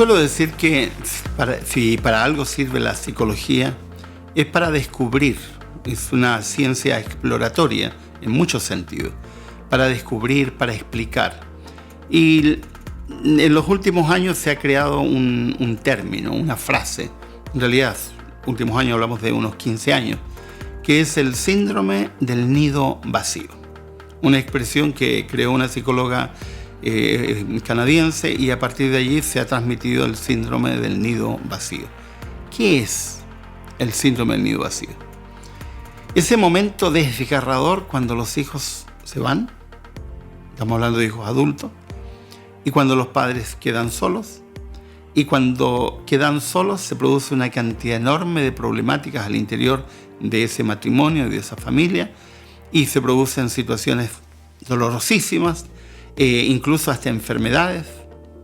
suelo decir que si para algo sirve la psicología, es para descubrir. Es una ciencia exploratoria en muchos sentidos, para descubrir, para explicar. Y en los últimos años se ha creado un término, una frase, en realidad, últimos años hablamos de unos 15 años, que es el síndrome del nido vacío. Una expresión que creó una psicóloga canadiense, y a partir de allí se ha transmitido el síndrome del nido vacío. ¿Qué es el síndrome del nido vacío? Ese momento desgarrador cuando los hijos se van, estamos hablando de hijos adultos, y cuando los padres quedan solos, y cuando quedan solos se produce una cantidad enorme de problemáticas al interior de ese matrimonio y de esa familia, y se producen situaciones dolorosísimas, incluso hasta enfermedades.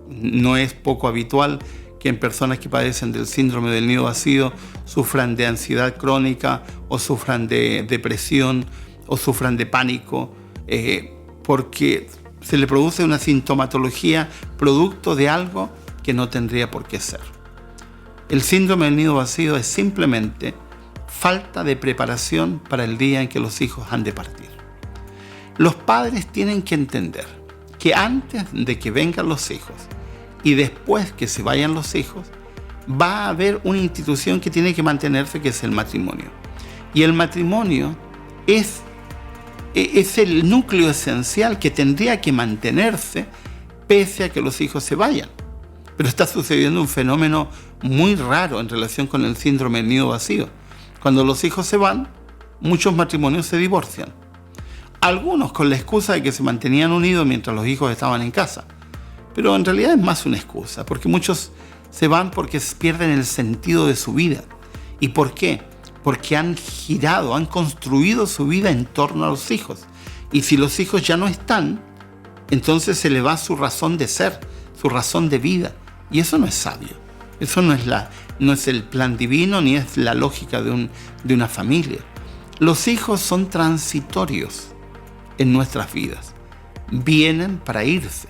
No es poco habitual que en personas que padecen del síndrome del nido vacío sufran de ansiedad crónica, o sufran de depresión, o sufran de pánico, porque se le produce una sintomatología producto de algo que no tendría por qué ser. El síndrome del nido vacío es simplemente falta de preparación para el día en que los hijos han de partir. Los padres tienen que entender que antes de que vengan los hijos y después que se vayan los hijos, va a haber una institución que tiene que mantenerse, que es el matrimonio. Y el matrimonio es el núcleo esencial que tendría que mantenerse pese a que los hijos se vayan. Pero está sucediendo un fenómeno muy raro en relación con el síndrome del nido vacío. Cuando los hijos se van, muchos matrimonios se divorcian. Algunos con la excusa de que se mantenían unidos mientras los hijos estaban en casa. Pero en realidad es más una excusa, porque muchos se van porque pierden el sentido de su vida. ¿Y por qué? Porque han girado, han construido su vida en torno a los hijos. Y si los hijos ya no están, entonces se le va su razón de ser, su razón de vida. Y eso no es sabio. Eso no es el plan divino, ni es la lógica de una familia. Los hijos son transitorios en nuestras vidas. Vienen para irse.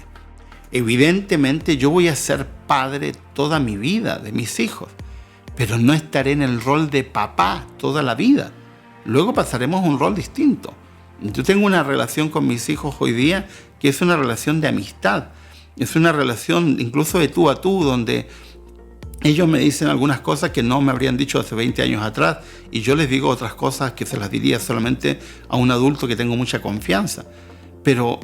Evidentemente yo voy a ser padre toda mi vida de mis hijos, pero no estaré en el rol de papá toda la vida. Luego pasaremos a un rol distinto. Yo tengo una relación con mis hijos hoy día que es una relación de amistad. Es una relación incluso de tú a tú, donde ellos me dicen algunas cosas que no me habrían dicho hace 20 años atrás, y yo les digo otras cosas que se las diría solamente a un adulto que tengo mucha confianza. Pero,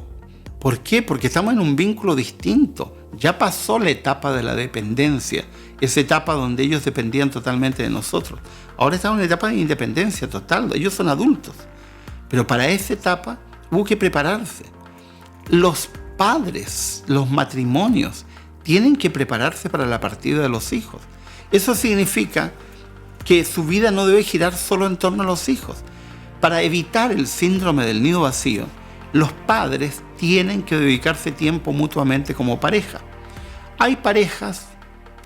¿por qué? Porque estamos en un vínculo distinto. Ya pasó la etapa de la dependencia, esa etapa donde ellos dependían totalmente de nosotros. Ahora estamos en una etapa de independencia total. Ellos son adultos. Pero para esa etapa hubo que prepararse. Los padres, los matrimonios, tienen que prepararse para la partida de los hijos. Eso significa que su vida no debe girar solo en torno a los hijos. Para evitar el síndrome del nido vacío, los padres tienen que dedicarse tiempo mutuamente como pareja. Hay parejas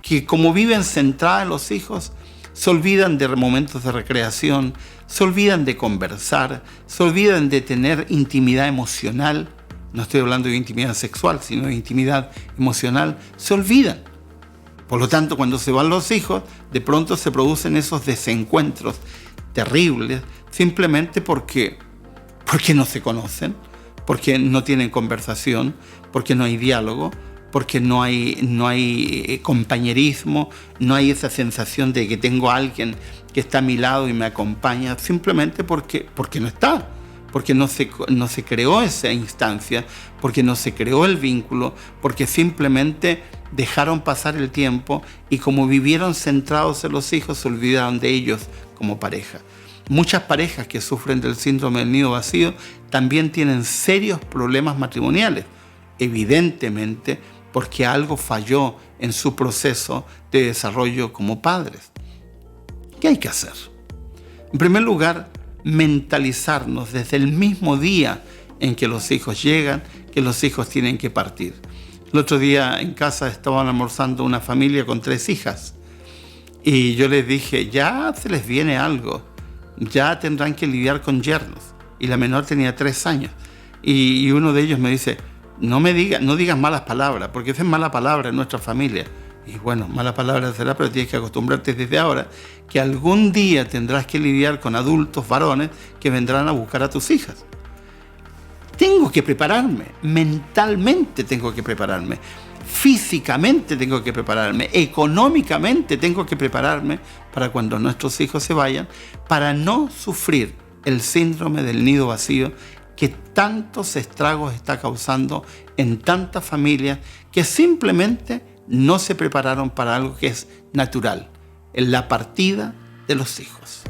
que, como viven centradas en los hijos, se olvidan de momentos de recreación, se olvidan de conversar, se olvidan de tener intimidad emocional. No estoy hablando de intimidad sexual, sino de intimidad emocional. Se olvidan. Por lo tanto, cuando se van los hijos, de pronto se producen esos desencuentros terribles, simplemente porque no se conocen, porque no tienen conversación, porque no hay diálogo, porque no hay compañerismo, no hay esa sensación de que tengo a alguien que está a mi lado y me acompaña, simplemente porque no está. Porque no se creó esa instancia, porque no se creó el vínculo, porque simplemente dejaron pasar el tiempo y como vivieron centrados en los hijos, se olvidaron de ellos como pareja. Muchas parejas que sufren del síndrome del nido vacío también tienen serios problemas matrimoniales, evidentemente porque algo falló en su proceso de desarrollo como padres. ¿Qué hay que hacer? En primer lugar, mentalizarnos desde el mismo día en que los hijos llegan, que los hijos tienen que partir. El otro día en casa estaban almorzando una familia con 3 hijas y yo les dije, ya se les viene algo, ya tendrán que lidiar con yernos. Y la menor tenía 3 años y uno de ellos me dice, no digas malas palabras, porque esa es mala palabra en nuestra familia. y bueno, mala palabra será, pero tienes que acostumbrarte desde ahora, que algún día tendrás que lidiar con adultos, varones, que vendrán a buscar a tus hijas. Tengo que prepararme, mentalmente tengo que prepararme, físicamente tengo que prepararme, económicamente tengo que prepararme para cuando nuestros hijos se vayan, para no sufrir el síndrome del nido vacío que tantos estragos está causando en tantas familias que simplemente no se prepararon para algo que es natural, en la partida de los hijos.